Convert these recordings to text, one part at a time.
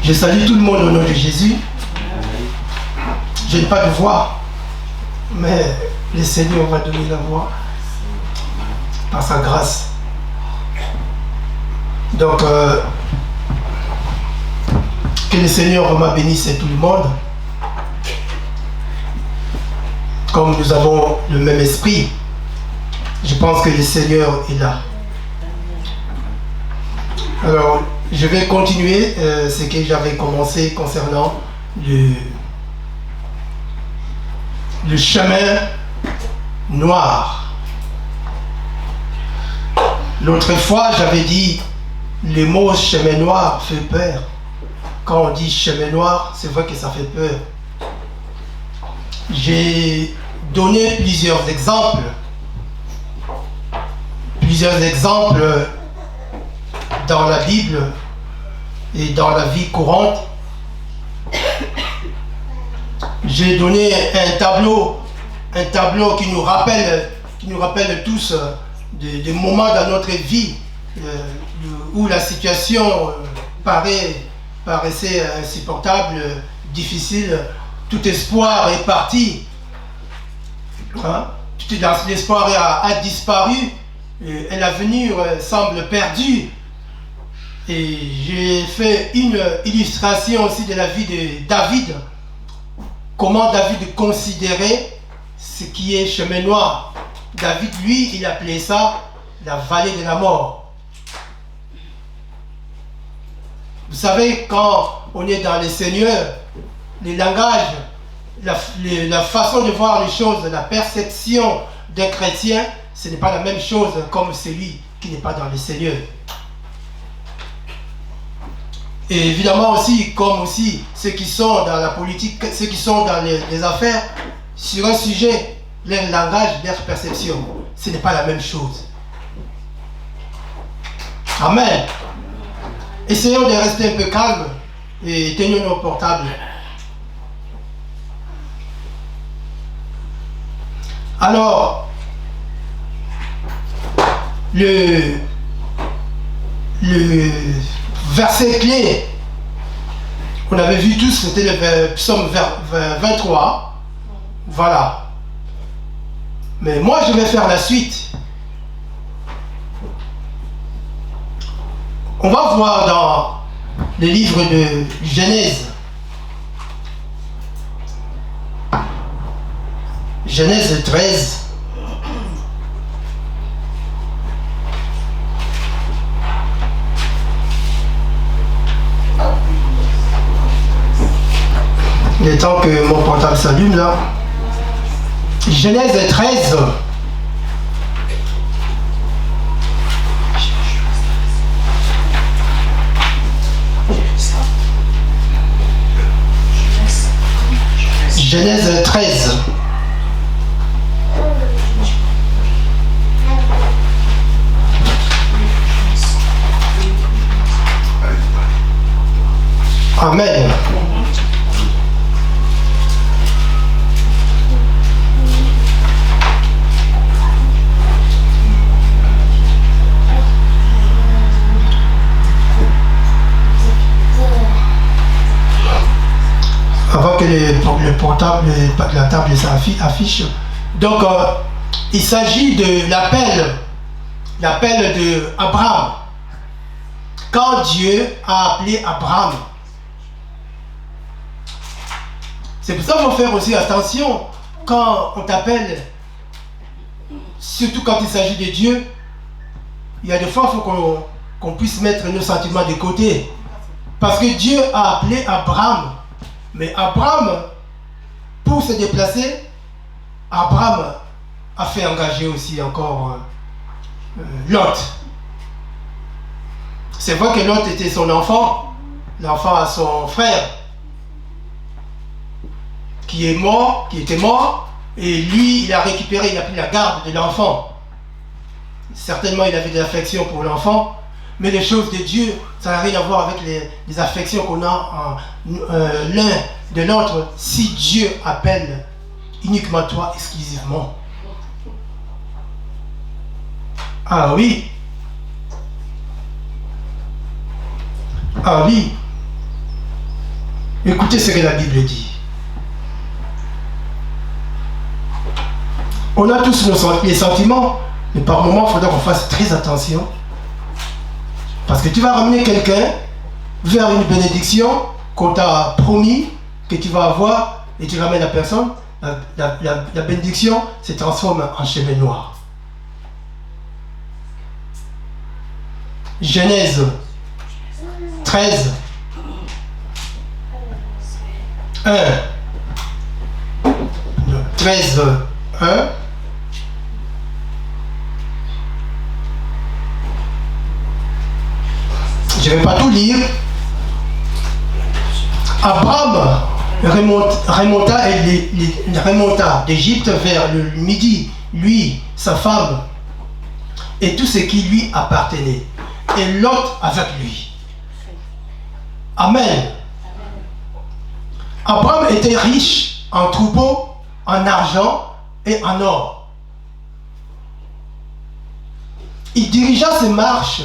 Je salue tout le monde au nom de Jésus. Je n'ai pas de voix, mais le Seigneur va donner la voix par sa grâce. Donc, que le Seigneur m'a bénisse tout le monde. Comme nous avons le même esprit, je pense que le Seigneur est là. Alors, je vais continuer ce que j'avais commencé concernant le chemin noir. L'autre fois, j'avais dit le mot chemin noir fait peur. Quand on dit chemin noir, c'est vrai que ça fait peur. J'ai donné plusieurs exemples dans la Bible et dans la vie courante. J'ai donné un tableau qui nous rappelle tous des moments dans notre vie où la situation paraissait insupportable, difficile, tout espoir est parti. Hein? Tout l'espoir a disparu, et l'avenir semble perdu. Et j'ai fait une illustration aussi de la vie de David. Comment David considérait ce qui est chemin noir. David, lui, il appelait ça la vallée de la mort. Vous savez, quand on est dans le Seigneur, les langages, la façon de voir les choses, la perception d'un chrétien, ce n'est pas la même chose comme celui qui n'est pas dans le Seigneur. Et évidemment aussi, comme aussi ceux qui sont dans la politique, ceux qui sont dans les affaires, sur un sujet, leur langage, leur perception, ce n'est pas la même chose. Amen. Essayons de rester un peu calmes et tenons nos portables. Alors, le verset clé qu'on avait vu tous, c'était le psaume 23. Voilà. Mais moi, je vais faire la suite. On va voir dans le livre de Genèse. Genèse 13. Il est temps que mon portable s'allume là. Genèse 13. Genèse 13. Amen. Avant que le portable, la table s'affiche. Donc, il s'agit de l'appel de Abraham. Quand Dieu a appelé Abraham. C'est pour ça qu'il faut faire aussi attention quand on t'appelle, surtout quand il s'agit de Dieu. Il y a des fois, il faut qu'on puisse mettre nos sentiments de côté. Parce que Dieu a appelé Abraham. Mais Abraham, pour se déplacer, Abraham a fait engager aussi encore Lot. C'est vrai que Lot était son enfant, l'enfant à son frère, qui était mort, et lui, il a récupéré, il a pris la garde de l'enfant. Certainement, il avait de l'affection pour l'enfant, mais les choses de Dieu, ça n'a rien à voir avec les affections qu'on a l'un de l'autre, si Dieu appelle uniquement toi exclusivement. Ah oui. Ah oui. Écoutez ce que la Bible dit. On a tous les sentiments, mais par moments, il faudra qu'on fasse très attention. Parce que tu vas ramener quelqu'un vers une bénédiction qu'on t'a promis que tu vas avoir, et tu ramènes la personne, la bénédiction se transforme en chemin noir. Genèse 13, 1. 13, 1. Je ne vais pas tout lire. Abraham remonta d'Égypte vers le midi, lui, sa femme, et tout ce qui lui appartenait, et Lot avec lui. Amen. Abraham était riche en troupeaux, en argent et en or. Il dirigea ses marches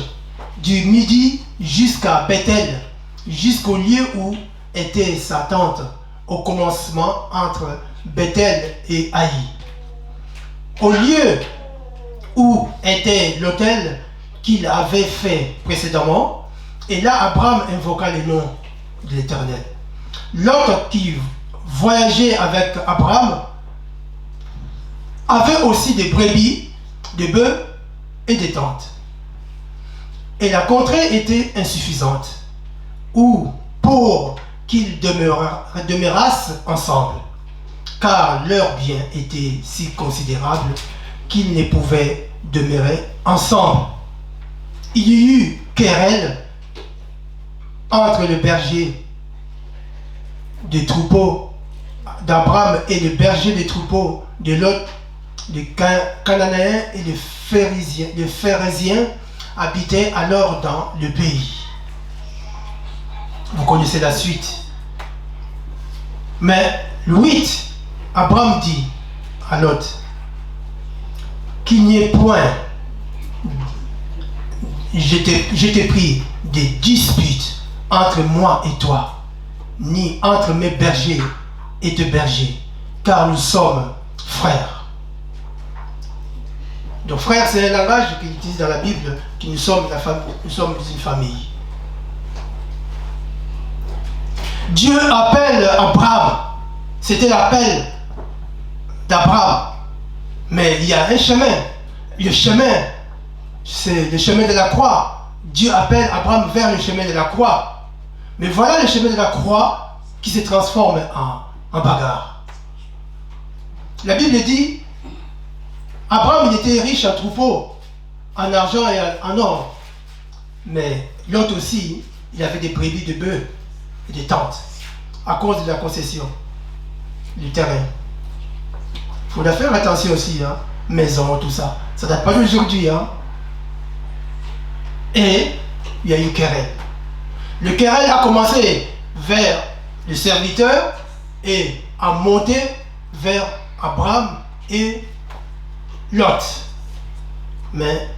du midi jusqu'à Bethel, jusqu'au lieu où était sa tente, au commencement entre Bethel et Haï. Au lieu où était l'autel qu'il avait fait précédemment, et là Abraham invoqua le nom de l'Éternel. L'autre qui voyageait avec Abraham avait aussi des brebis, des bœufs et des tentes. Et la contrée était insuffisante, ou pour qu'ils demeurassent ensemble, car leurs biens étaient si considérables qu'ils ne pouvaient demeurer ensemble. Il y eut querelle entre le berger des troupeaux d'Abraham et le berger des troupeaux de Lot, les Cananéens et les Phérésiens habitaient alors dans le pays. Vous connaissez la suite. Mais le 8, Abraham dit à Lot qu'il n'y ait point, je t'ai pris des disputes entre moi et toi, ni entre mes bergers et tes bergers, car nous sommes frères. Donc frère, c'est un langage qu'ils utilisent dans la Bible, que nous sommes une famille. Dieu appelle Abraham. C'était l'appel d'Abraham. Mais il y a un chemin. Le chemin, c'est le chemin de la croix. Dieu appelle Abraham vers le chemin de la croix. Mais voilà le chemin de la croix qui se transforme en bagarre. La Bible dit, Abraham il était riche en troupeaux, en argent et en or. Mais l'autre aussi, il avait des brebis, des bœufs et des tentes à cause de la concession du terrain. Il faudra faire attention aussi, hein? Maison, tout ça. Ça ne date pas d'aujourd'hui. Hein? Et il y a eu querelle. Le querelle a commencé vers le serviteur et a monté vers Abraham et Lot. Mais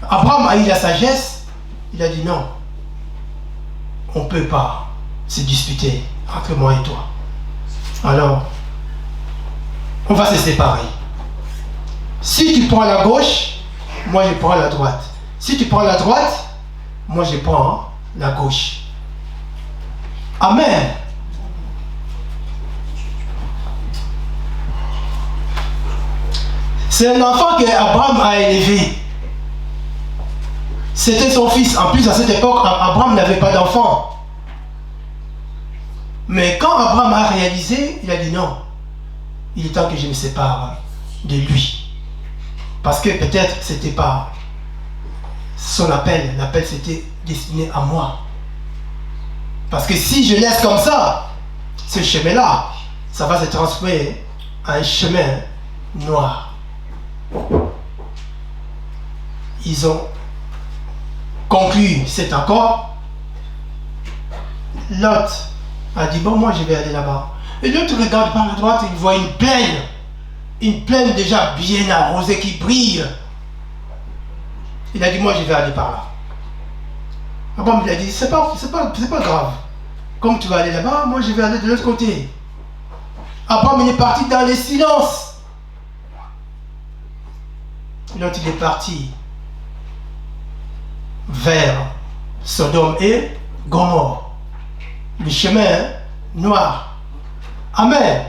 Abraham a eu la sagesse, il a dit non, on ne peut pas se disputer entre moi et toi. Alors, on va se séparer. Si tu prends la gauche, moi je prends la droite. Si tu prends la droite, moi je prends la gauche. Amen. C'est un enfant qu'Abraham a élevé. C'était son fils. En plus, à cette époque, Abraham n'avait pas d'enfant. Mais quand Abraham a réalisé, il a dit non. Il est temps que je me sépare de lui. Parce que peut-être c'était pas son appel. L'appel c'était destiné à moi. Parce que si je laisse comme ça, ce chemin-là, ça va se transformer en un chemin noir. Ils ont conclu cet accord. Lot a dit bon, moi je vais aller là-bas. Et l'autre regarde par la droite, il voit une plaine déjà bien arrosée qui brille. Il a dit moi je vais aller par là. Abraham lui a dit, c'est pas grave. Comme tu vas aller là-bas, moi je vais aller de l'autre côté. Abraham il est parti dans le silence. L'autre il est parti vers Sodome et Gomorrhe. Le chemin noir. Amen.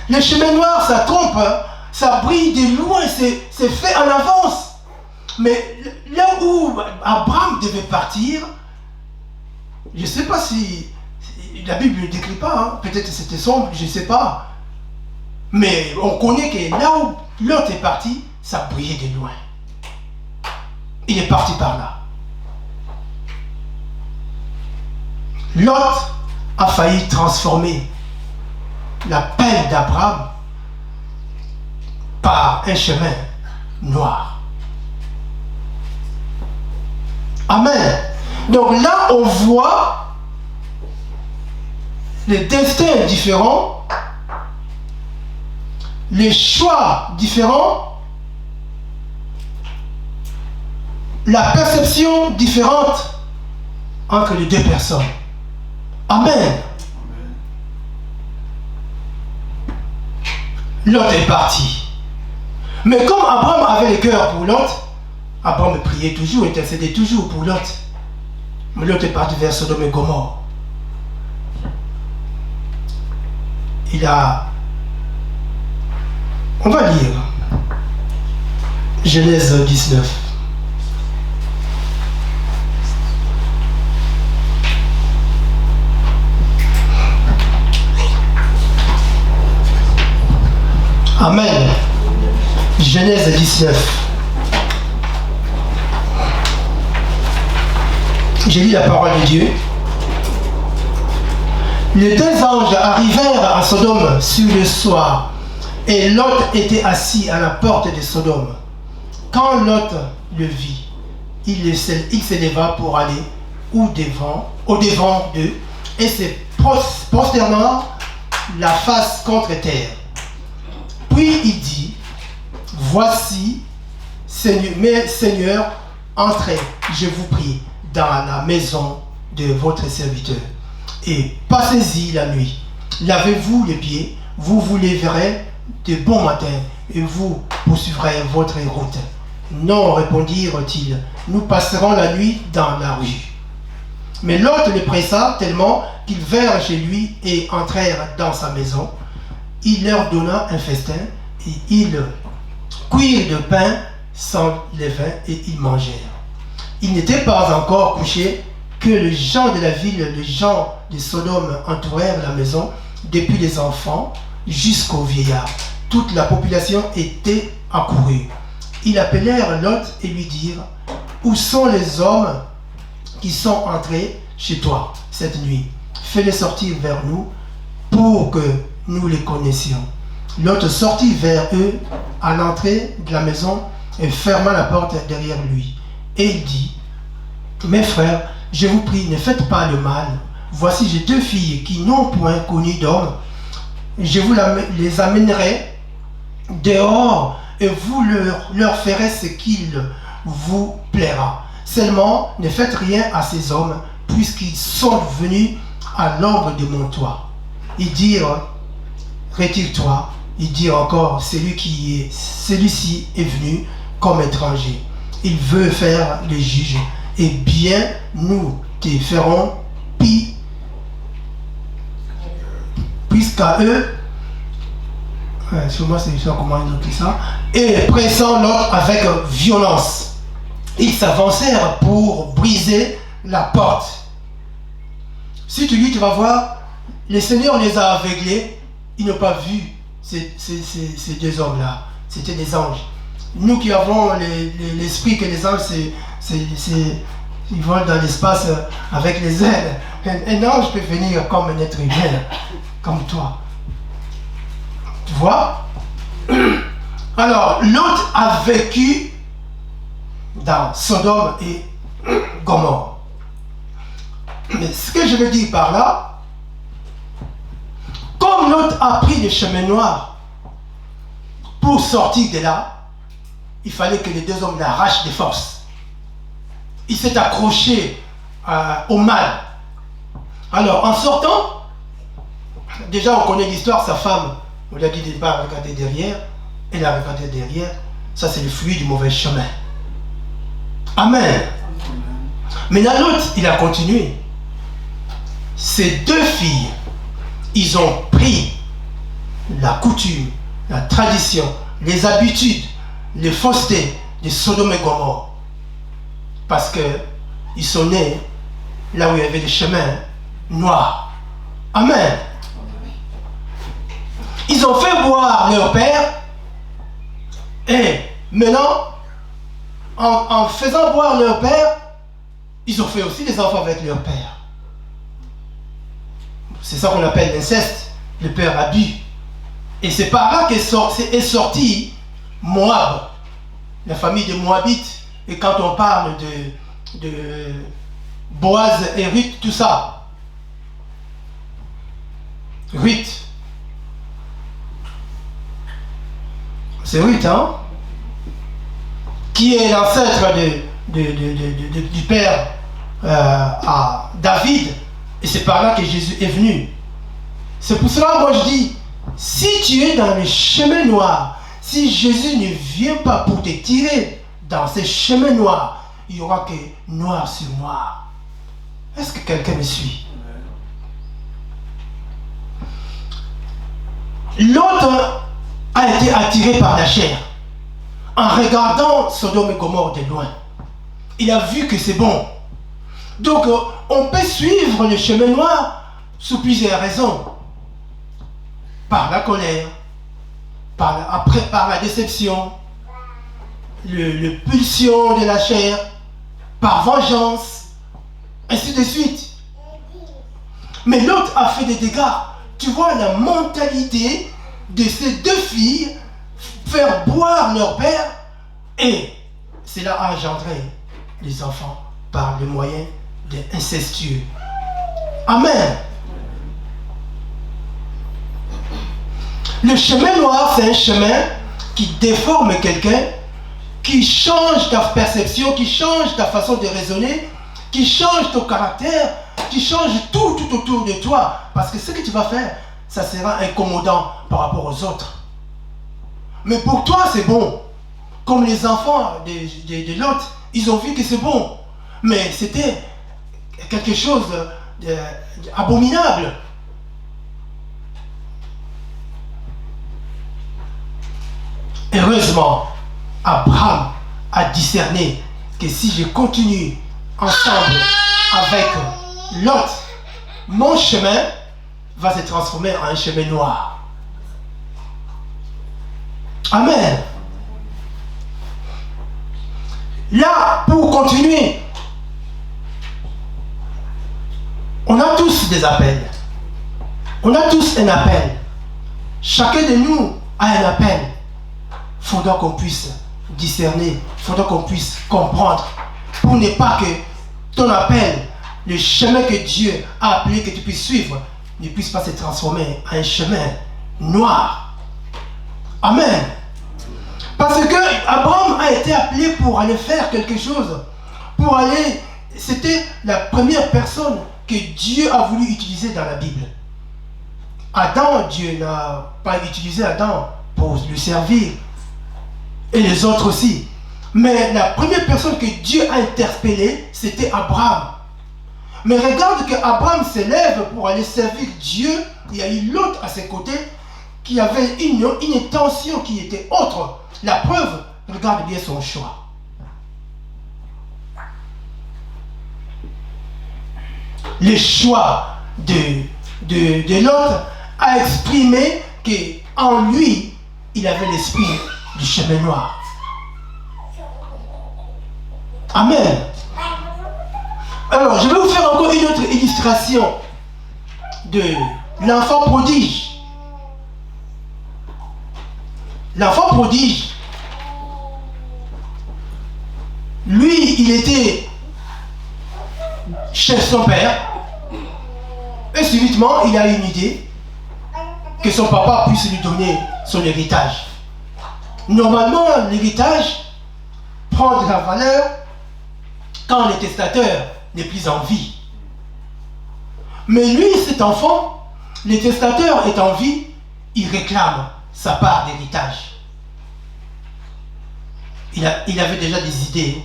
Le chemin noir, ça trompe, hein? Ça brille de loin, c'est fait en avance. Mais là où Abraham devait partir, je ne sais pas si la Bible ne décrit pas, hein? Peut-être c'était sombre, je ne sais pas. Mais on connaît que là où l'autre est parti, ça brillait de loin. Il est parti par là. Lot a failli transformer la peine d'Abraham par un chemin noir. Amen. Donc là, on voit les destins différents, les choix différents, la perception différente entre les deux personnes. Amen. Lot est parti. Mais comme Abraham avait le cœur pour Lot, Abraham priait toujours, intercédait toujours pour Lot. Mais Lot est parti vers Sodome et Gomorrhe. On va lire Genèse 19. Amen. Genèse 19. J'ai lu la parole de Dieu. Les deux anges arrivèrent à Sodome sur le soir, et Lot était assis à la porte de Sodome. Quand Lot le vit, il s'éleva pour aller au-devant d'eux, et se prosternant la face contre terre. Puis il dit, voici, Seigneur, entrez, je vous prie, dans la maison de votre serviteur, et passez-y la nuit. Lavez-vous les pieds, vous vous lèverez de bon matin, et vous poursuivrez votre route. Non, répondirent-ils, nous passerons la nuit dans la rue. Mais l'autre le pressa tellement qu'ils vinrent chez lui et entrèrent dans sa maison. Il leur donna un festin, et ils cuirent de pain sans levain, et ils mangèrent. Ils n'étaient pas encore couchés que les gens de la ville, les gens de Sodome entourèrent la maison, depuis les enfants jusqu'aux vieillards. Toute la population était accourue. Ils appelèrent Lot et lui dirent, où sont les hommes qui sont entrés chez toi cette nuit? Fais-les sortir vers nous pour que nous les connaissions. Lot sortit vers eux à l'entrée de la maison et ferma la porte derrière lui. Et il dit, mes frères, je vous prie, ne faites pas le mal. Voici, j'ai deux filles qui n'ont point connu d'homme. Je vous les amènerai dehors et vous leur ferez ce qu'il vous plaira. Seulement, ne faites rien à ces hommes, puisqu'ils sont venus à l'ombre de mon toit. Ils dirent, retire-toi. Ils dirent encore, celui-ci est venu comme étranger. Il veut faire les juges. Eh bien, nous te ferons pis, puisqu'à eux, sur moi c'est comment ils ont dit ça, et pressant l'autre avec violence. Ils s'avancèrent pour briser la porte. Si tu lis, tu vas voir, le Seigneur les a aveuglés, ils n'ont pas vu ces deux hommes-là. C'était des anges. Nous qui avons l'esprit que les anges, ils volent dans l'espace avec les ailes. Un ange peut venir comme un être humain, comme toi. Tu vois? Alors, l'autre a vécu dans Sodome et Gomorrhe. Mais ce que je veux dire par là, comme l'autre a pris le chemin noir pour sortir de là, il fallait que les deux hommes l'arrachent de force. il s'est accroché au mal. Alors, en sortant, déjà on connaît l'histoire, sa femme, on lui a dit de ne pas regarder derrière, elle a regardé derrière, ça c'est le fruit du mauvais chemin. Amen. Maintenant l'autre, il a continué. Ces deux filles, ils ont pris la coutume, la tradition, les habitudes, les faussetés de Sodome et Gomorrhe. Parce qu'ils sont nés là où il y avait des chemins noirs. Amen. Ils ont fait boire leur père et maintenant, en faisant boire leur père, ils ont fait aussi des enfants avec leur père. C'est ça qu'on appelle l'inceste. Le père a bu. Et c'est par là qu'est sorti Moab, la famille des Moabites. Et quand on parle de Boaz et Ruth, tout ça. Ruth. C'est Ruth, hein? Qui est l'ancêtre du père à David. Et c'est par là que Jésus est venu. C'est pour cela, moi je dis, si tu es dans le chemin noir, si Jésus ne vient pas pour te tirer dans ces chemins noirs, il n'y aura que noir sur noir. Est-ce que quelqu'un me suit? L'autre a été attiré par la chair. En regardant Sodome et Gomorrhe de loin, il a vu que c'est bon. Donc, on peut suivre le chemin noir sous plusieurs raisons. Par la colère, par la déception, le pulsion de la chair, par vengeance, ainsi de suite. Mais l'autre a fait des dégâts. Tu vois la mentalité de ces deux filles, faire boire leur père, et cela a engendré les enfants par le moyen des incestueux. Amen. Le chemin noir, c'est un chemin qui déforme quelqu'un, qui change ta perception, qui change ta façon de raisonner, qui change ton caractère, qui change tout autour de toi. Parce que ce que tu vas faire, ça sera incommodant par rapport aux autres. Mais pour toi, c'est bon. Comme les enfants de Lot, ils ont vu que c'est bon. Mais c'était quelque chose d'abominable. Heureusement, Abraham a discerné que si je continue ensemble avec Lot, mon chemin va se transformer en un chemin noir. Amen. Là, pour continuer, on a tous des appels. On a tous un appel. Chacun de nous a un appel. Il faudra qu'on puisse discerner, il faudra qu'on puisse comprendre, pour ne pas que ton appel, le chemin que Dieu a appelé que tu puisses suivre, ne puisse pas se transformer en un chemin noir. Amen. Parce que Abraham a été appelé pour aller faire quelque chose. Pour aller, c'était la première personne que Dieu a voulu utiliser dans la Bible. Adam, Dieu n'a pas utilisé Adam pour lui servir. Et les autres aussi. Mais la première personne que Dieu a interpellée, c'était Abraham. Mais regarde qu'Abraham s'élève pour aller servir Dieu. Il y a eu l'autre à ses côtés qui avait une intention qui était autre. La preuve, regarde bien son choix. Le choix de l'autre a exprimé qu'en lui, il avait l'esprit du chemin noir. Amen. Alors, je vais vous faire encore une autre illustration de l'enfant prodige. L'enfant prodige, lui, il était chez son père et subitement, il a une idée que son papa puisse lui donner son héritage. Normalement, l'héritage prend de la valeur quand le testateur n'est plus en vie. Mais lui, cet enfant, le testateur est en vie, il réclame sa part d'héritage. Il avait déjà des idées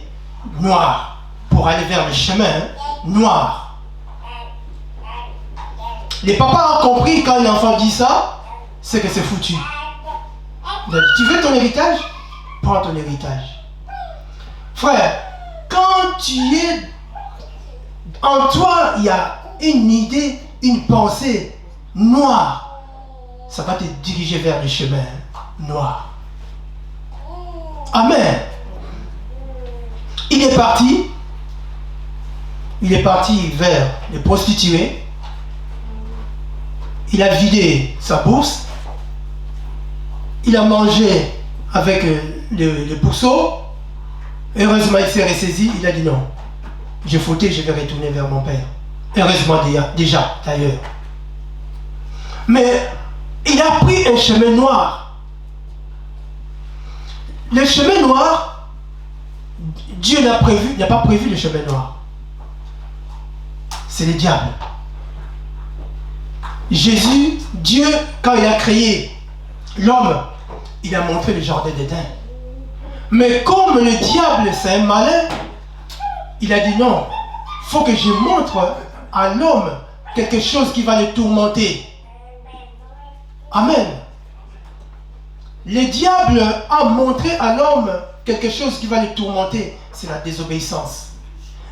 noires pour aller vers le chemin noir. Les papas ont compris quand l'enfant dit ça, c'est que c'est foutu. Il a dit, tu veux ton héritage? Prends ton héritage. Frère, quand tu es en toi, il y a une idée, une pensée noire, ça va te diriger vers le chemin noir. Amen. Il est parti vers les prostituées. Il a vidé sa bourse. Il a mangé avec le pourceau. Heureusement, il s'est ressaisi. Il a dit non, j'ai fauté, je vais retourner vers mon père. Heureusement déjà d'ailleurs. Mais il a pris un chemin noir. Le chemin noir, Dieu n'a pas prévu le chemin noir. C'est le diable. Jésus, Dieu, quand il a créé l'homme, il a montré le jardin d'Éden. Mais comme le diable, c'est un malin, il a dit non, il faut que je montre à l'homme quelque chose qui va le tourmenter. Amen. Le diable a montré à l'homme quelque chose qui va le tourmenter, c'est la désobéissance.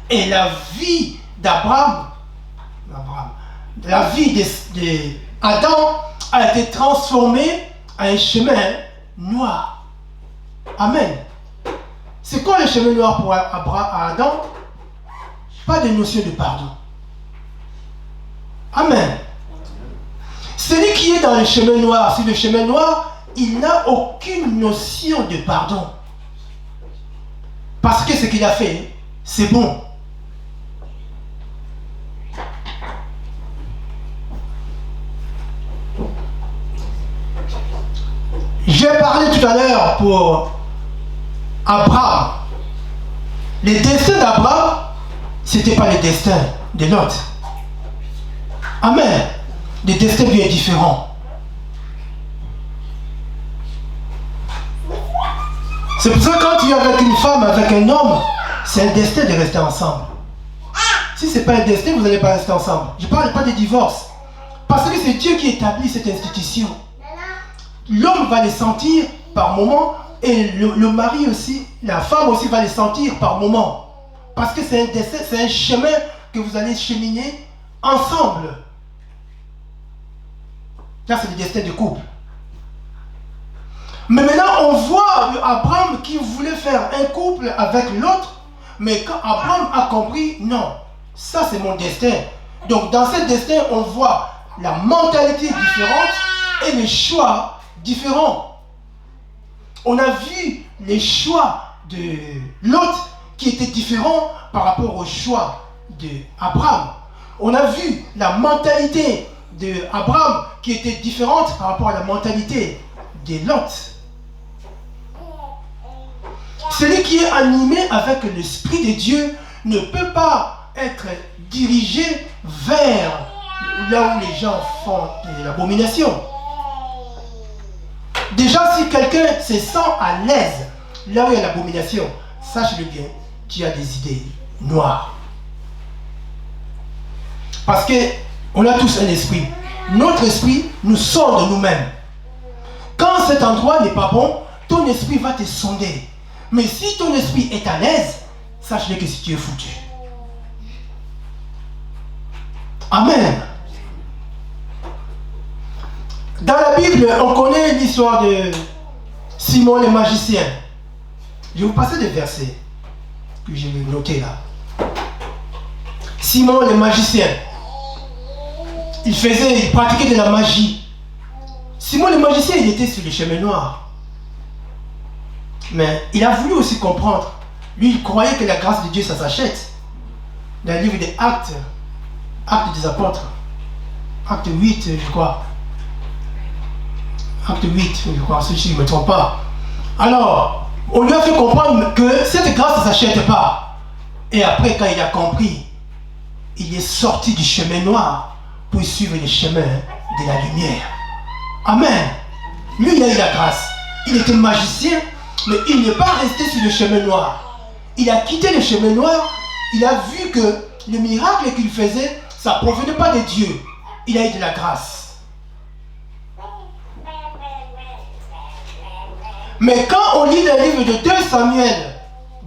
Et la vie d'Abraham, la vie d'Adam a été transformée en un chemin noir. Amen. C'est quoi le chemin noir pour Adam? Pas de notion de pardon. Amen. Celui qui est dans le chemin noir, sur le chemin noir, il n'a aucune notion de pardon. Parce que ce qu'il a fait, c'est bon. J'ai parlé tout à l'heure pour Abraham. Le destin d'Abraham, ce n'était pas le destin de Lot. Amen. Des destins bien différents. C'est pour ça que quand tu es avec une femme, avec un homme, c'est un destin de rester ensemble. Si ce n'est pas un destin, vous n'allez pas rester ensemble. Je ne parle pas de divorce. Parce que c'est Dieu qui établit cette institution. L'homme va les sentir par moment et le mari aussi, la femme aussi va les sentir par moment. Parce que c'est un destin, c'est un chemin que vous allez cheminer ensemble. Là, c'est le destin du couple. Mais maintenant, on voit Abraham qui voulait faire un couple avec l'autre. Mais quand Abraham a compris, non, ça c'est mon destin. Donc dans ce destin, on voit la mentalité différente et les choix différents. On a vu les choix de l'autre qui étaient différents par rapport au choix d'Abraham. On a vu la mentalité d'Abraham qui était différente par rapport à la mentalité de Lot. Celui qui est animé avec l'Esprit de Dieu ne peut pas être dirigé vers là où les gens font de l'abomination. Déjà, si quelqu'un se sent à l'aise là où il y a l'abomination, sache-le bien, tu as des idées noires. Parce qu'on a tous un esprit. Notre esprit nous sonde de nous-mêmes. Quand cet endroit n'est pas bon, ton esprit va te sonder. Mais si ton esprit est à l'aise, sache-le que si tu es foutu. Amen. Dans la Bible, on connaît l'histoire de Simon le magicien. Je vais vous passer des versets que je vais noter là. Simon le magicien. Il pratiquait de la magie. Simon le magicien, il était sur le chemin noir. Mais il a voulu aussi comprendre. Lui, il croyait que la grâce de Dieu, ça s'achète. Dans le livre des Actes, Actes des Apôtres, Acte 8, je crois. Acte 8, je crois, si je ne me trompe pas. Alors, on lui a fait comprendre que cette grâce ne s'achète pas. Et après, quand il a compris, il est sorti du chemin noir pour suivre les chemins de la lumière. Amen. Lui, il a eu la grâce. Il était magicien, mais il n'est pas resté sur le chemin noir. Il a quitté le chemin noir. Il a vu que le miracle qu'il faisait, ça ne provenait pas de Dieu. Il a eu de la grâce. Mais quand on lit le livre de 2 Samuel,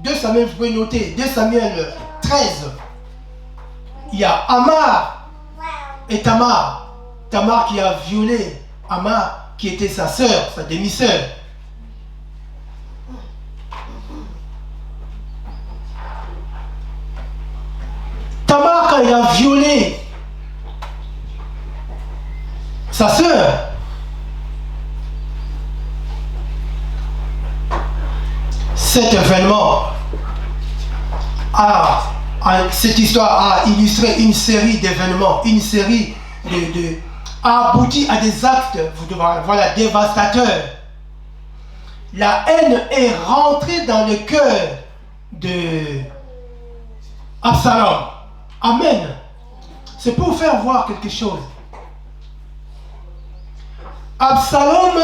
vous pouvez noter, 2 Samuel 13, il y a Amar et Tamar. Tamar qui a violé Amar, qui était sa sœur, sa demi-sœur. Tamar, quand il a violé sa sœur, cet événement cette histoire a illustré une série d'événements, une série a abouti à des actes, voilà, dévastateurs. La haine est rentrée dans le cœur de Absalom. Amen. C'est pour vous faire voir quelque chose. Absalom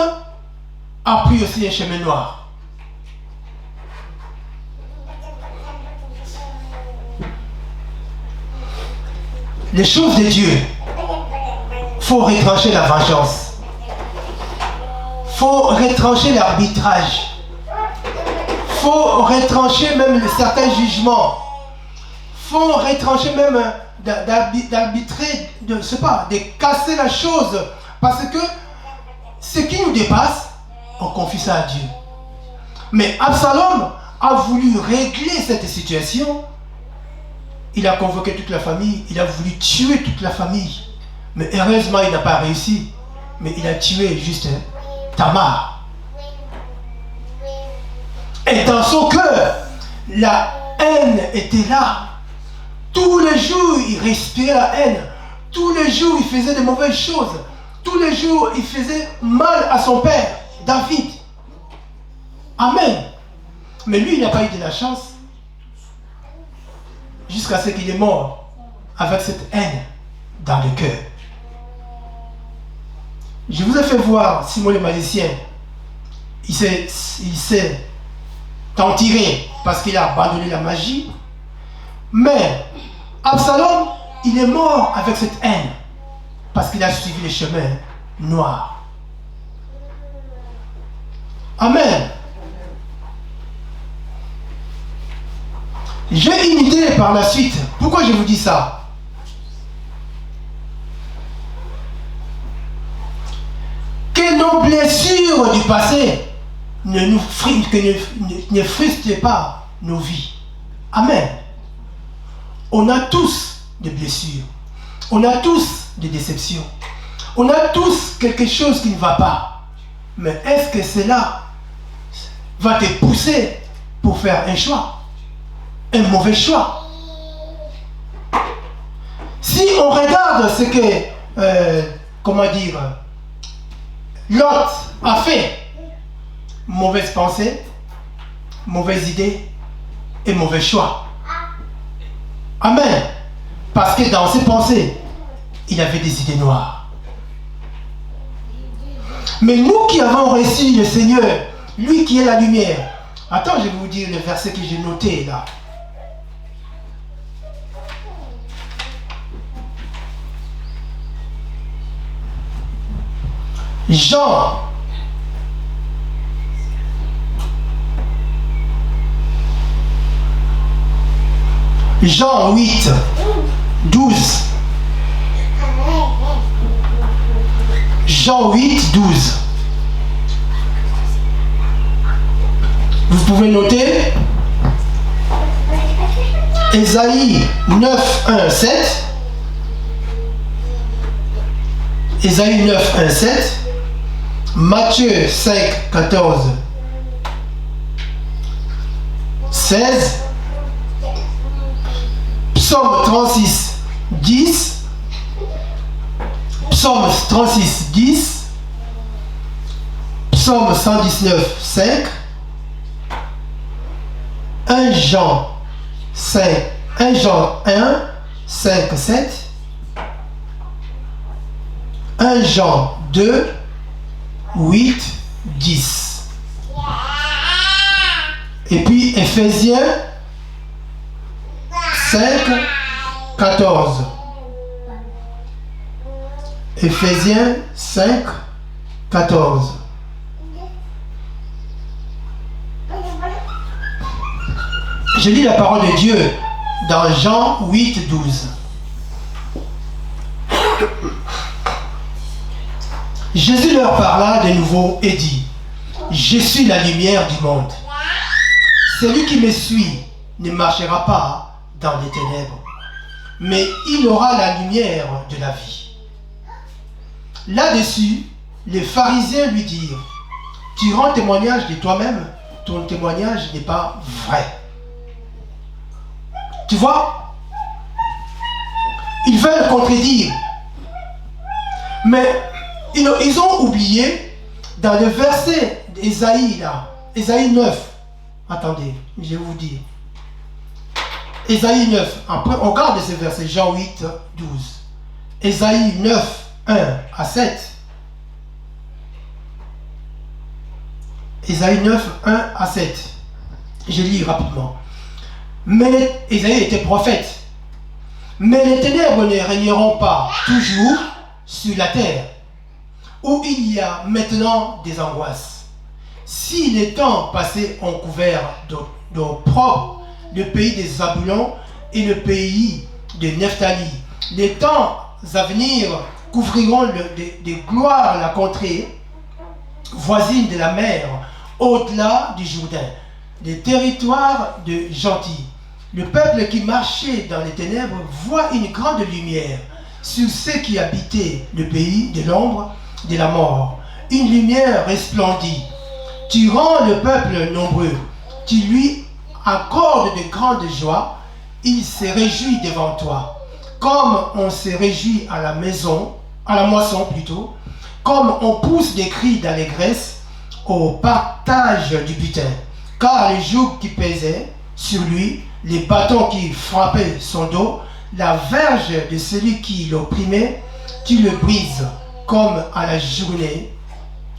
a pris aussi un chemin noir. Les choses de Dieu, il faut retrancher la vengeance. Il faut retrancher l'arbitrage. Il faut retrancher même certains jugements. Il faut retrancher même d'arbitrer, de casser la chose. Parce que ce qui nous dépasse, on confie ça à Dieu. Mais Absalom a voulu régler cette situation. Il a convoqué toute la famille, il a voulu tuer toute la famille. Mais heureusement, il n'a pas réussi. Mais il a tué juste Tamar. Et dans son cœur, la haine était là. Tous les jours, il respirait la haine. Tous les jours, il faisait de mauvaises choses. Tous les jours, il faisait mal à son père, David. Amen. Mais lui, il n'a pas eu de la chance. Jusqu'à ce qu'il est mort avec cette haine dans le cœur. Je vous ai fait voir Simon le magicien. Il s'est en tiré parce qu'il a abandonné la magie. Mais Absalom, il est mort avec cette haine parce qu'il a suivi les chemins noirs. Amen. J'ai une idée par la suite. Pourquoi je vous dis ça? Que nos blessures du passé ne frustrent pas nos vies. Amen. On a tous des blessures. On a tous des déceptions. On a tous quelque chose qui ne va pas. Mais est-ce que cela va te pousser pour faire un choix? Un mauvais choix. Si on regarde ce que, Lot a fait, mauvaise pensée, mauvaise idée et mauvais choix. Amen. Parce que dans ses pensées, il avait des idées noires. Mais nous qui avons reçu le Seigneur, lui qui est la lumière. Attends, je vais vous dire le verset que j'ai noté là. Jean 8, 12. Jean 8, 12. Vous pouvez noter. Ésaïe 9, 1, 7. Ésaïe 9, 1, 7. Matthieu 5, 14, 16. Psaume 36, 10. Psaume 36, 10. Psaume 119, 5. 1 Jean 5, 1 Jean 1, 5, 7. 1 Jean 2, 8, 10. Et puis Ephésiens 5, 14. Ephésiens 5, 14. Je lis la parole de Dieu dans Jean 8, 12. Jésus leur parla de nouveau et dit, « Je suis la lumière du monde. Celui qui me suit ne marchera pas dans les ténèbres, mais il aura la lumière de la vie. » Là-dessus, les pharisiens lui dirent, « Tu rends témoignage de toi-même, ton témoignage n'est pas vrai. » Tu vois, ils veulent contredire, mais ils ont oublié dans le verset d'Ésaïe, là, Ésaïe 9. Attendez, je vais vous dire. Ésaïe 9. Après, on regarde ce verset, Jean 8, 12. Ésaïe 9, 1 à 7. Ésaïe 9, 1 à 7. Je lis rapidement. Mais Ésaïe était prophète. Mais les ténèbres ne régneront pas toujours sur la terre, où il y a maintenant des angoisses. Si les temps passés ont couvert d'opprobre le pays des Zabulons et le pays de Nephtali, les temps à venir couvriront de gloire la contrée voisine de la mer, au-delà du Jourdain, les territoires de gentils. Le peuple qui marchait dans les ténèbres voit une grande lumière sur ceux qui habitaient le pays de l'ombre de la mort. Une lumière resplendit. Tu rends le peuple nombreux. Tu lui accordes de grandes joies. Il se réjouit devant toi. Comme on se réjouit à la moisson plutôt. Comme on pousse des cris d'allégresse au partage du butin. Car les jougs qui pesaient sur lui, les bâtons qui frappaient son dos, la verge de celui qui l'opprimait, tu le brises comme à la journée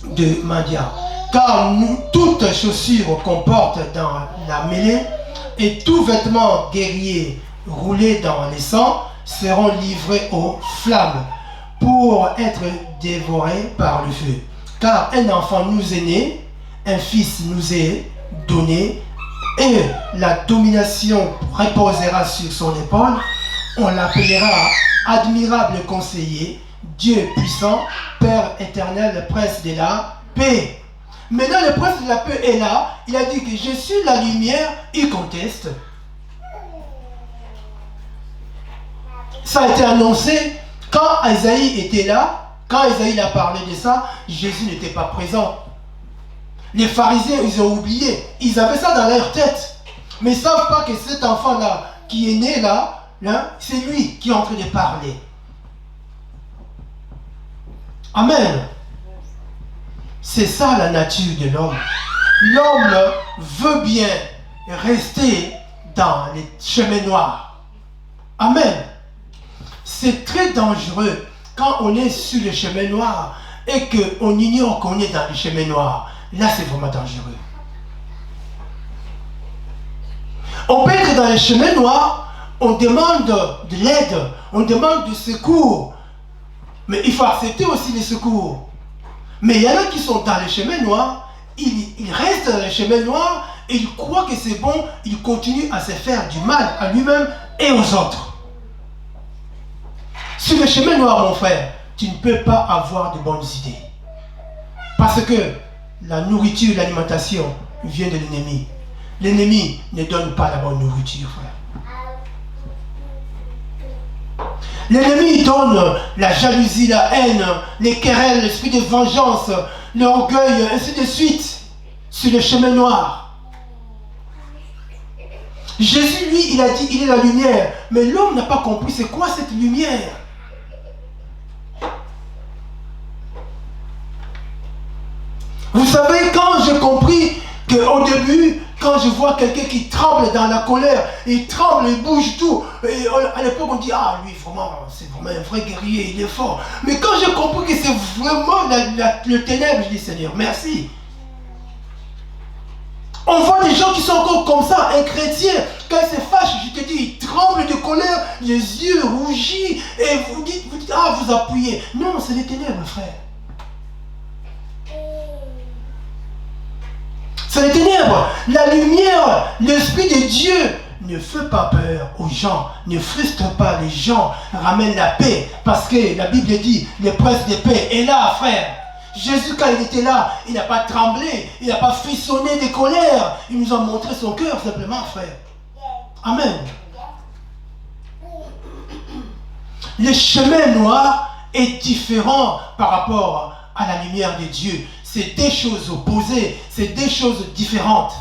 de Mandia. Car toute chaussure qu'on porte dans la mêlée et tout vêtement guerrier roulé dans les sangs seront livrés aux flammes pour être dévorés par le feu. Car un enfant nous est né, un fils nous est donné, et la domination reposera sur son épaule. On l'appellera admirable conseiller, Dieu puissant, Père éternel, le prince de la paix. Maintenant, le prince de la paix est là. Il a dit que je suis la lumière. Il conteste. Ça a été annoncé quand Isaïe était là. Quand Isaïe a parlé de ça, Jésus n'était pas présent. Les pharisiens, ils ont oublié. Ils avaient ça dans leur tête. Mais ils ne savent pas que cet enfant-là, qui est né là, c'est lui qui est en train de parler. Amen. C'est ça la nature de l'homme. L'homme veut bien rester dans les chemins noirs. Amen. C'est très dangereux quand on est sur le chemin noir et qu'on ignore qu'on est dans le chemin noir. Là, c'est vraiment dangereux. On peut être dans le chemin noir, on demande de l'aide, on demande du secours. Mais il faut accepter aussi les secours. Mais il y en a qui sont dans le chemin noir, ils restent dans le chemin noir et ils croient que c'est bon, ils continuent à se faire du mal à lui-même et aux autres. Sur le chemin noir, mon frère, tu ne peux pas avoir de bonnes idées. Parce que la nourriture, l'alimentation vient de l'ennemi. L'ennemi ne donne pas la bonne nourriture, frère. L'ennemi donne la jalousie, la haine, les querelles, l'esprit de vengeance, l'orgueil, ainsi de suite, sur le chemin noir. Jésus, lui, il a dit, il est la lumière. Mais l'homme n'a pas compris, c'est quoi cette lumière? Vous savez, quand j'ai compris qu'au début, Quand je vois quelqu'un qui tremble dans la colère, il tremble, il bouge tout. Et à l'époque, on dit, ah, lui, vraiment, c'est vraiment un vrai guerrier, il est fort. Mais quand j'ai compris que c'est vraiment le ténèbre, je dis, Seigneur, merci. On voit des gens qui sont encore comme ça, un chrétien, quand il se fâche, je te dis, il tremble de colère, les yeux rougis, et vous dites, ah, vous appuyez. Non, c'est les ténèbres, frère. C'est les ténèbres. La lumière, l'Esprit de Dieu ne fait pas peur aux gens, ne frustre pas les gens, ramène la paix. Parce que la Bible dit, le prince de paix est là, frère. Jésus, quand il était là, il n'a pas tremblé, il n'a pas frissonné de colère. Il nous a montré son cœur simplement, frère. Amen. Le chemin noir est différent par rapport à la lumière de Dieu. C'est des choses opposées, c'est des choses différentes.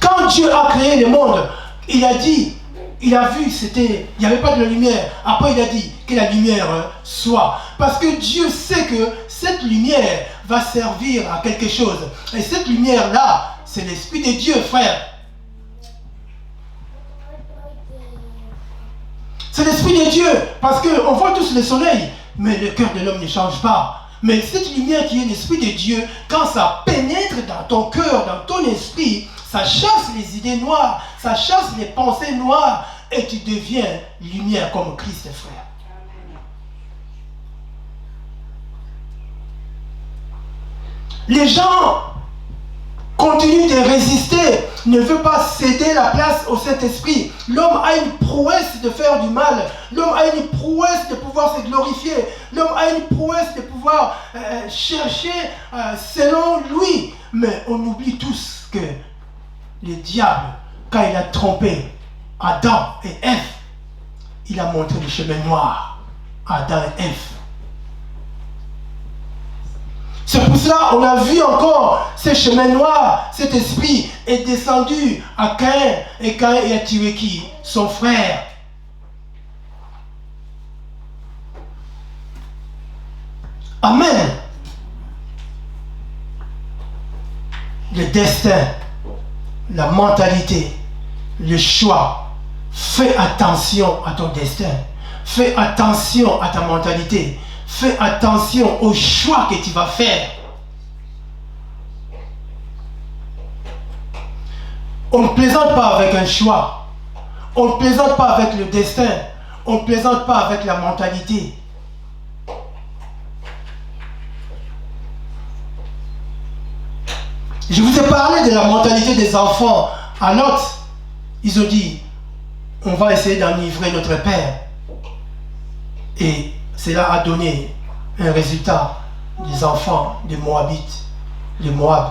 Quand Dieu a créé le monde, il a dit, il a vu, il n'y avait pas de la lumière. Après, il a dit que la lumière soit. Parce que Dieu sait que cette lumière va servir à quelque chose. Et cette lumière-là, c'est l'Esprit de Dieu, frère. C'est l'Esprit de Dieu. Parce qu'on voit tous le soleil, mais le cœur de l'homme ne change pas. Mais cette lumière qui est l'Esprit de Dieu, quand ça pénètre dans ton cœur, dans ton esprit, ça chasse les idées noires, ça chasse les pensées noires, et tu deviens lumière comme Christ, frère. Les gens continuent de résister, ne veulent pas céder la place au Saint-Esprit. L'homme a une prouesse de faire du mal. L'homme a une prouesse de pouvoir se glorifier. L'homme a une prouesse de pouvoir chercher selon lui. Mais on oublie tous que le diable, quand il a trompé Adam et Ève, il a montré le chemin noir à Adam et Ève. C'est pour cela qu'on a vu encore ce chemin noir, cet esprit est descendu à Caïn, et Caïn a tué qui? Son frère. Amen. Le destin, la mentalité, le choix. Fais attention à ton destin. Fais attention à ta mentalité. Fais attention au choix que tu vas faire. On ne plaisante pas avec un choix. On ne plaisante pas avec le destin. On ne plaisante pas avec la mentalité. Je vous ai parlé de la mentalité des enfants. À Lot, ils ont dit, on va essayer d'enivrer notre père. Et cela a donné un résultat des enfants des Moabites, les Moab.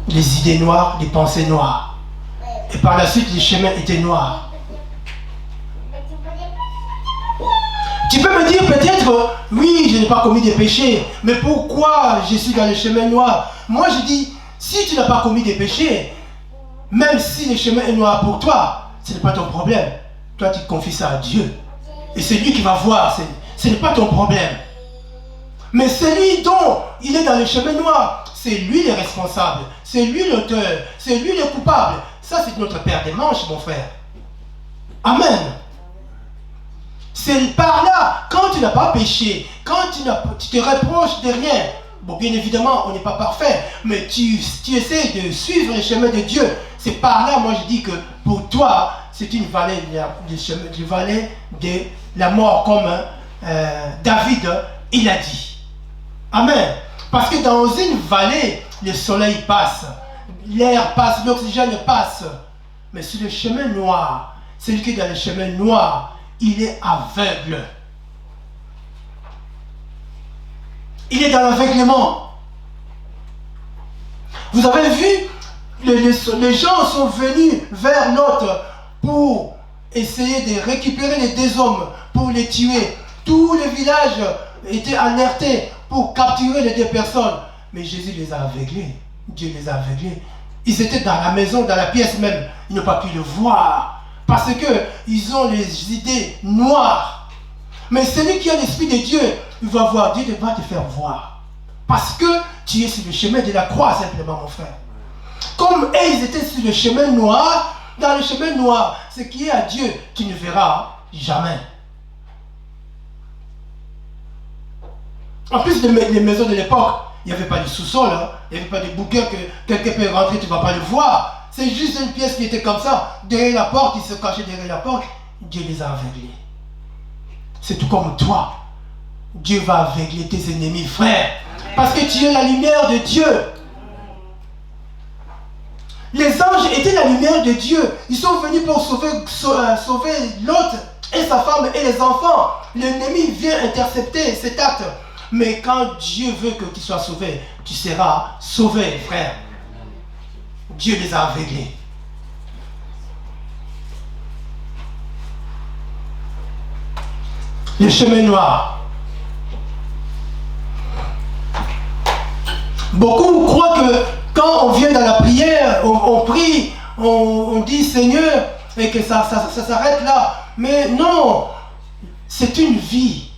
Les idées noires, les pensées noires. Et par la suite, les chemins étaient noirs. Tu peux me dire peut-être, oui, je n'ai pas commis des péchés, mais pourquoi je suis dans le chemin noir? Moi, je dis, si tu n'as pas commis des péchés, même si le chemin est noir pour toi, ce n'est pas ton problème. Toi, tu confies ça à Dieu. Et c'est lui qui va voir, ce n'est pas ton problème. Mais celui dont il est dans le chemin noir, c'est lui le responsable, c'est lui l'auteur, c'est lui le coupable. Ça, c'est notre père des manches, mon frère. Amen. C'est par là, quand tu n'as pas péché, quand tu te reproches de rien, bon, bien évidemment, on n'est pas parfait, mais tu essaies de suivre le chemin de Dieu. C'est par là, moi je dis que pour toi, c'est une vallée, du vallée de la mort, comme David, il a dit. Amen. Parce que dans une vallée, le soleil passe, l'air passe, l'oxygène passe. Mais sur le chemin noir, celui qui est dans le chemin noir, il est aveugle. Il est dans l'aveuglement. Vous avez vu, les gens sont venus vers l'autre pour essayer de récupérer les deux hommes, pour les tuer. Tout le village était alerté pour capturer les deux personnes. Mais Jésus les a aveuglés. Dieu les a aveuglés. Ils étaient dans la maison, dans la pièce même. Ils n'ont pas pu le voir. Parce qu'ils ont les idées noires. Mais celui qui a l'Esprit de Dieu, il va voir, Dieu va te faire voir. Parce que tu es sur le chemin de la croix, simplement, mon frère. Comme eux, ils étaient sur le chemin noir, dans le chemin noir, ce qui est à Dieu, tu ne verras jamais. En plus, les maisons de l'époque, il n'y avait pas de sous-sol, hein. Il n'y avait pas de bouquin que quelqu'un peut rentrer, tu ne vas pas le voir. C'est juste une pièce qui était comme ça. Derrière la porte, ils se cachaient derrière la porte. Dieu les a aveuglés. C'est tout comme toi. Dieu va aveugler tes ennemis, frère. Parce que tu es la lumière de Dieu. Les anges étaient la lumière de Dieu. Ils sont venus pour sauver Lot et sa femme et les enfants. L'ennemi vient intercepter cet acte. Mais quand Dieu veut que tu sois sauvé, tu seras sauvé, frère. Dieu les a aveuglés. Le chemin noir. Beaucoup croient que quand on vient dans la prière, on prie, on dit Seigneur, et que ça s'arrête là. Mais non, c'est une vie.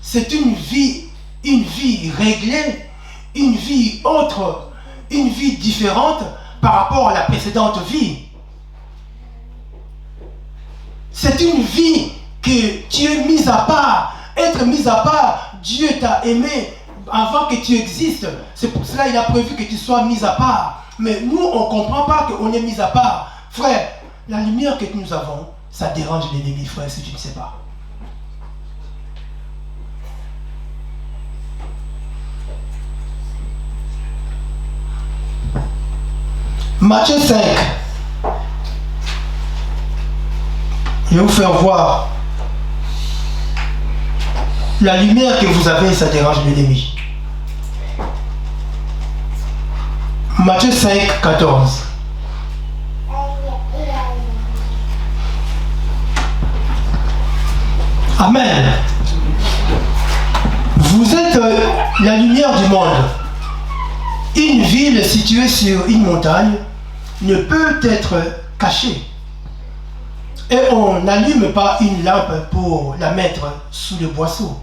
C'est une vie réglée, une vie autre, une vie différente par rapport à la précédente vie. C'est une vie que tu es mise à part. Être mise à part, Dieu t'a aimé avant que tu existes. C'est pour cela qu'il a prévu que tu sois mise à part. Mais nous, on ne comprend pas qu'on est mis à part. Frère, la lumière que nous avons, ça dérange l'ennemi, frère, si tu ne sais pas. Matthieu 5. Je vais vous faire voir. La lumière que vous avez, ça dérange l'ennemi. Matthieu 5, 14. Amen. Vous êtes la lumière du monde. Une ville située sur une montagne ne peut être cachée. Et on n'allume pas une lampe pour la mettre sous le boisseau,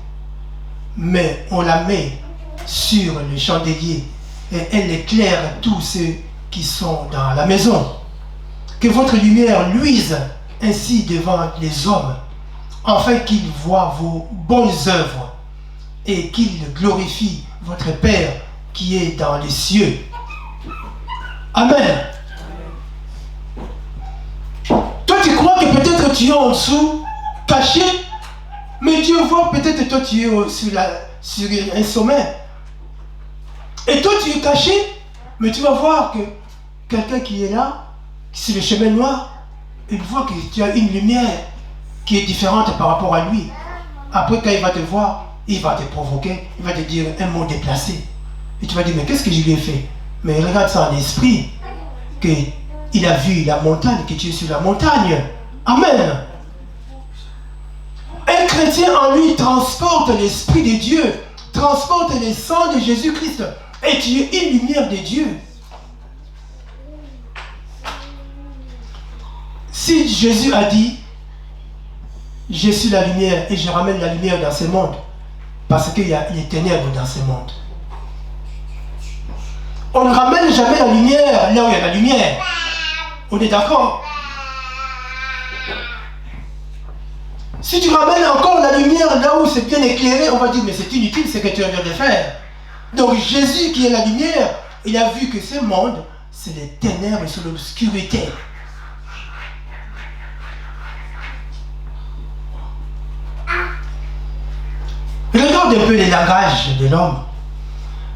mais on la met sur le chandelier et elle éclaire tous ceux qui sont dans la maison. Que votre lumière luise ainsi devant les hommes, afin qu'ils voient vos bonnes œuvres et qu'ils glorifient votre Père qui est dans les cieux. Amen. Toi, tu crois que peut-être tu es en dessous, caché, mais Dieu voit peut-être toi tu es sur un sommet. Et toi, tu es caché, mais tu vas voir que quelqu'un qui est là, sur le chemin noir, il voit que tu as une lumière qui est différente par rapport à lui. Après, quand il va te voir, il va te provoquer, il va te dire un mot déplacé. Et tu vas dire, mais qu'est-ce que je lui ai fait? Mais regarde ça en esprit, qu'il a vu la montagne, que tu es sur la montagne. Amen. Un chrétien en lui transporte l'esprit de Dieu, transporte le sang de Jésus-Christ. Et tu es une lumière de Dieu. Si Jésus a dit, je suis la lumière et je ramène la lumière dans ce monde, parce qu'il y a les ténèbres dans ce monde. On ne ramène jamais la lumière là où il y a la lumière. On est d'accord? Si tu ramènes encore la lumière là où c'est bien éclairé, on va dire, mais c'est inutile ce que tu viens de faire. Donc Jésus qui est la lumière, il a vu que ce monde, c'est les ténèbres et c'est l'obscurité. Regarde un peu les langages de l'homme.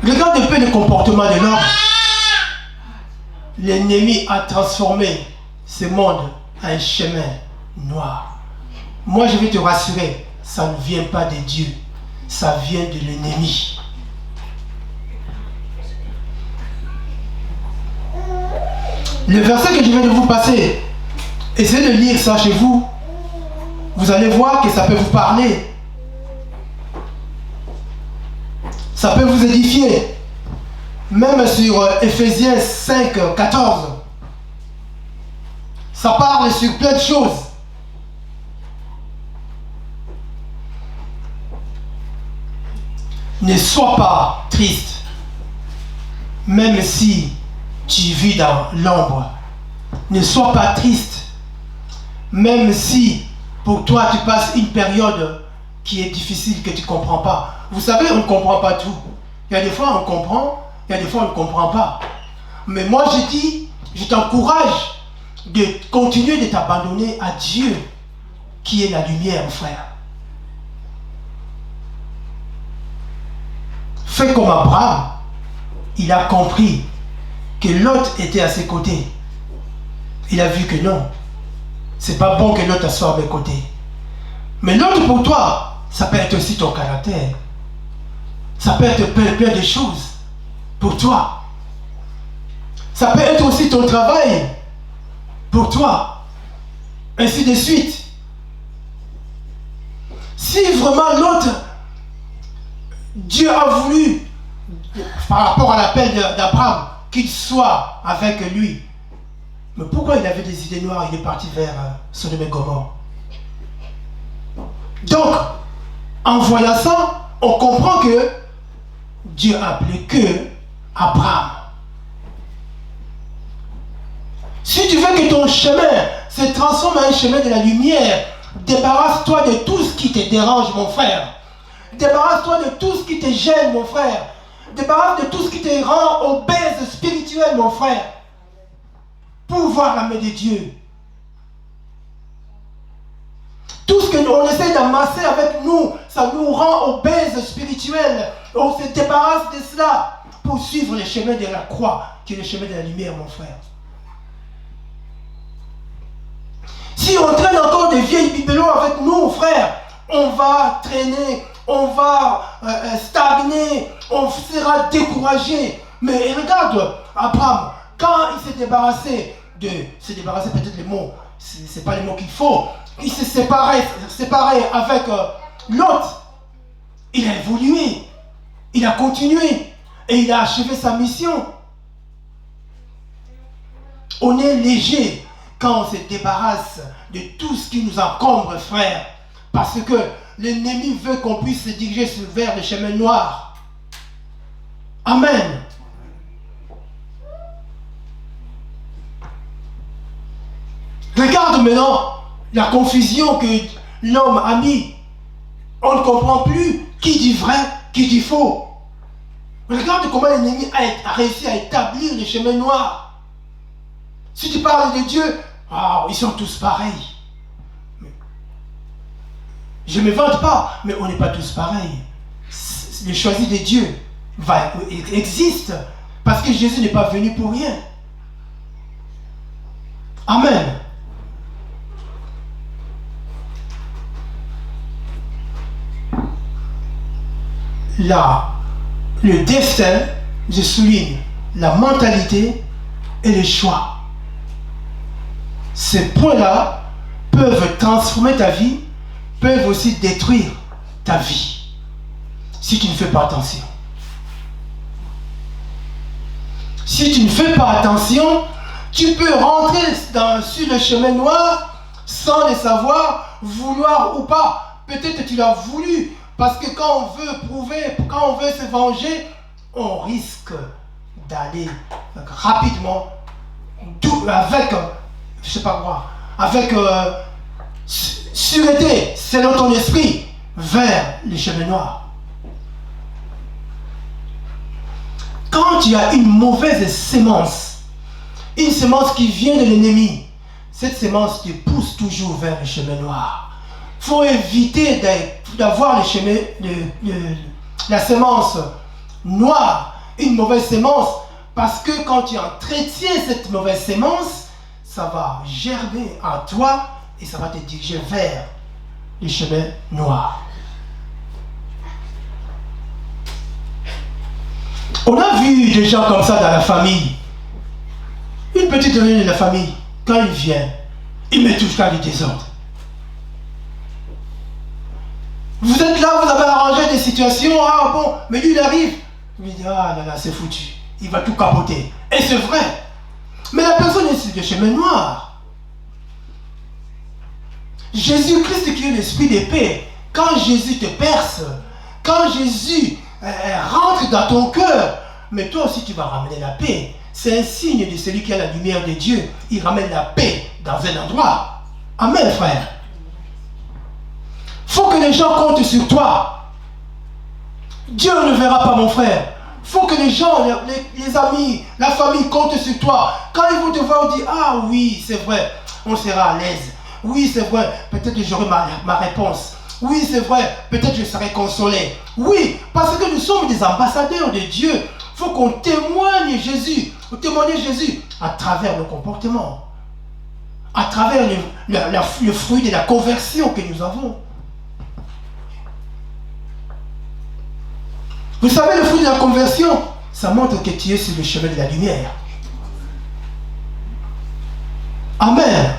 Regarde un peu le comportement de l'homme. L'ennemi a transformé ce monde en un chemin noir. Moi, je vais te rassurer, ça ne vient pas de Dieu, ça vient de l'ennemi. Le verset que je viens de vous passer, essayez de lire ça chez vous. Vous allez voir que ça peut vous parler. Ça peut vous édifier. Même sur Ephésiens 5, 14. Ça parle sur plein de choses. Ne sois pas triste, même si tu vis dans l'ombre. Ne sois pas triste, même si pour toi tu passes une période qui est difficile, que tu ne comprends pas. Vous savez, on ne comprend pas tout. Il y a des fois on comprend, il y a des fois on ne comprend pas. Mais moi je dis, je t'encourage de continuer de t'abandonner à Dieu, qui est la lumière, frère. Fais comme Abraham. Il a compris que Lot était à ses côtés. Il a vu que non, c'est pas bon que Lot soit à mes côtés. Mais Lot pour toi, ça peut être aussi ton caractère. Ça peut être plein de choses pour toi. Ça peut être aussi ton travail pour toi. Ainsi de suite. Si vraiment l'autre, Dieu a voulu, par rapport à l'appel d'Abraham, qu'il soit avec lui. Mais pourquoi il avait des idées noires? Il est parti vers Sodome et Gomorrhe. Donc, en voyant ça, on comprend que Dieu a appelé que Abraham. Si tu veux que ton chemin se transforme en un chemin de la lumière, débarrasse-toi de tout ce qui te dérange, mon frère. Débarrasse-toi de tout ce qui te gêne, mon frère. Débarrasse de tout ce qui te rend obèse spirituel, mon frère. Pour voir la main de Dieu. Tout ce que on essaie d'amasser avec nous, ça nous rend obèse spirituel. On se débarrasse de cela pour suivre le chemin de la croix, qui est le chemin de la lumière, mon frère. Si on traîne encore des vieilles bibelots avec nous, frère, on va traîner, on va stagner, on sera découragé. Mais regarde, Abraham, quand il s'est débarrassé peut-être les mots, c'est pas les mots qu'il faut, il s'est séparé avec l'autre, il a évolué, il a continué et il a achevé sa mission. On est léger quand on se débarrasse de tout ce qui nous encombre, frère, parce que l'ennemi veut qu'on puisse se diriger vers le chemin noir. Amen. Regarde maintenant la confusion que l'homme a mis. On ne comprend plus qui dit vrai, qui dit faux. Regarde comment l'ennemi a réussi à établir le chemin noir. Si tu parles de Dieu, ils sont tous pareils. Je ne me vante pas, mais on n'est pas tous pareils. Le choisi de Dieu existe parce que Jésus n'est pas venu pour rien. Amen. Là, le destin, je souligne, la mentalité et le choix. Ces points-là peuvent transformer ta vie, peuvent aussi détruire ta vie, si tu ne fais pas attention. Si tu ne fais pas attention, tu peux rentrer sur le chemin noir sans le savoir, vouloir ou pas. Peut-être que tu l'as voulu, parce que quand on veut prouver, quand on veut se venger, on risque d'aller rapidement, avec, je sais pas quoi, avec sûreté, selon ton esprit, vers les chemins noirs. Quand tu as une mauvaise sémence, une sémence qui vient de l'ennemi, cette sémence te pousse toujours vers les chemins noirs. Il faut éviter d'avoir la sémence noire, une mauvaise sémence, parce que quand tu entretiens cette mauvaise sémence, ça va germer en toi et ça va te diriger vers les chemins noirs. On a vu des gens comme ça dans la famille. Une petite réunion de la famille, quand il vient, il met tout ça les désordres. Vous êtes là, vous avez arrangé des situations, mais lui il arrive, il dit, là, c'est foutu, il va tout capoter. Et c'est vrai, mais la personne est sur le chemin noir. Jésus-Christ qui est l'esprit de paix, quand Jésus te perce, quand Jésus rentre dans ton cœur. Mais toi aussi, tu vas ramener la paix. C'est un signe de celui qui a la lumière de Dieu. Il ramène la paix dans un endroit. Amen, frère. Il faut que les gens comptent sur toi. Dieu ne verra pas, mon frère. Il faut que les gens, les amis, la famille comptent sur toi. Quand ils vont te voir, ils disent, ah oui, c'est vrai, on sera à l'aise. Oui, c'est vrai, peut-être que j'aurai ma réponse. Oui, c'est vrai, peut-être je serai consolé. Oui, parce que nous sommes des ambassadeurs de Dieu. Il faut qu'on témoigne Jésus. On témoigne Jésus à travers nos comportements. À travers le fruit de la conversion que nous avons. Vous savez, le fruit de la conversion, ça montre que tu es sur le chemin de la lumière. Amen.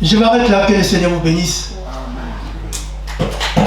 Je m'arrête là, que le Seigneur vous bénisse. Amen.